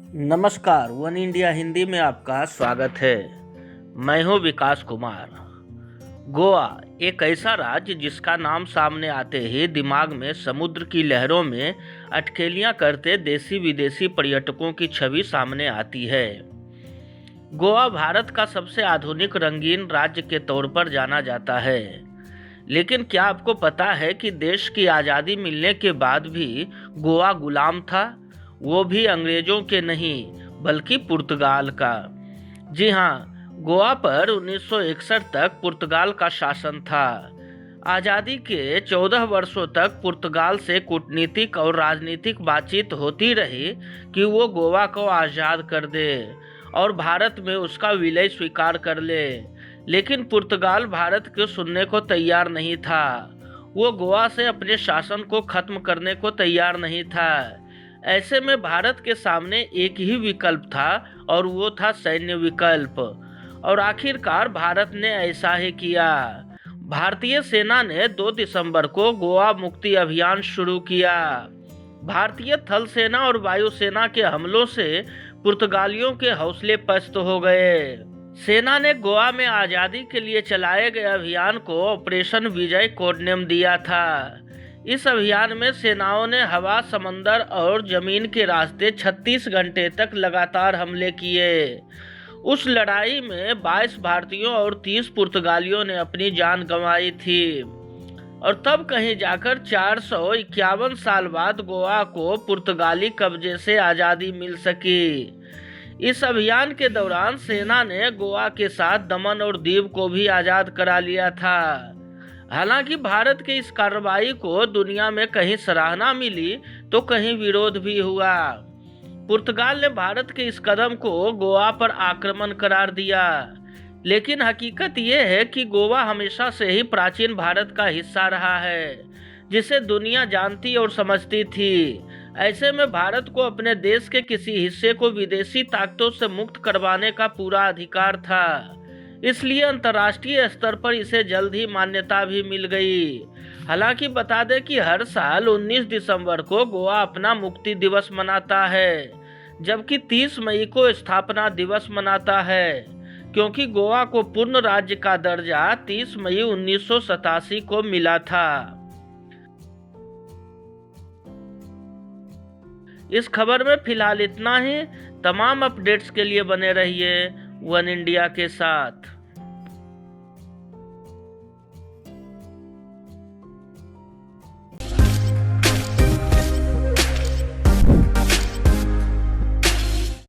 नमस्कार, one India Hindi में आपका स्वागत है। मैं हूं विकास कुमार। गोवा एक ऐसा राज्य जिसका नाम सामने आते ही दिमाग में समुद्र की लहरों में अटखेलियां करते देसी विदेशी पर्यटकों की छवि सामने आती है। गोवा भारत का सबसे आधुनिक रंगीन राज्य के तौर पर जाना जाता है, लेकिन क्या आपको पता है कि देश की आज़ादी मिलने के बाद भी गोवा गुलाम था? वो भी अंग्रेजों के नहीं बल्कि पुर्तगाल का। जी हाँ, गोवा पर 1961 तक पुर्तगाल का शासन था। आज़ादी के 14 वर्षों तक पुर्तगाल से कूटनीतिक और राजनीतिक बातचीत होती रही कि वो गोवा को आज़ाद कर दे और भारत में उसका विलय स्वीकार कर ले, लेकिन पुर्तगाल भारत को सुनने को तैयार नहीं था। वो गोवा से अपने शासन को खत्म करने को तैयार नहीं था। ऐसे में भारत के सामने एक ही विकल्प था और वो था सैन्य विकल्प। और आखिरकार भारत ने ऐसा ही किया। भारतीय सेना ने 2 दिसंबर को गोवा मुक्ति अभियान शुरू किया। भारतीय थल सेना और वायुसेना के हमलों से पुर्तगालियों के हौसले पस्त हो गए। सेना ने गोवा में आज़ादी के लिए चलाए गए अभियान को ऑपरेशन विजय कोडनेम दिया था। इस अभियान में सेनाओं ने हवा, समंदर और जमीन के रास्ते 36 घंटे तक लगातार हमले किए। उस लड़ाई में 22 भारतीयों और 30 पुर्तगालियों ने अपनी जान गंवाई थी। और तब कहीं जाकर 451 साल बाद गोवा को पुर्तगाली कब्जे से आज़ादी मिल सकी। इस अभियान के दौरान सेना ने गोवा के साथ दमन और दीव को भी आज़ाद करा लिया था। हालांकि भारत के इस कार्रवाई को दुनिया में कहीं सराहना मिली तो कहीं विरोध भी हुआ। पुर्तगाल ने भारत के इस कदम को गोवा पर आक्रमण करार दिया, लेकिन हकीकत यह है कि गोवा हमेशा से ही प्राचीन भारत का हिस्सा रहा है, जिसे दुनिया जानती और समझती थी। ऐसे में भारत को अपने देश के किसी हिस्से को विदेशी ताकतों से मुक्त करवाने का पूरा अधिकार था। इसलिए अंतर्राष्ट्रीय स्तर पर इसे जल्द ही मान्यता भी मिल गई। हालांकि बता दें कि हर साल 19 दिसंबर को गोवा अपना मुक्ति दिवस मनाता है, जबकि 30 मई को स्थापना दिवस मनाता है, क्योंकि गोवा को पूर्ण राज्य का दर्जा 30 मई 1987 को मिला था। इस खबर में फिलहाल इतना ही। तमाम अपडेट्स के लिए बने रहिए वन इंडिया के साथ।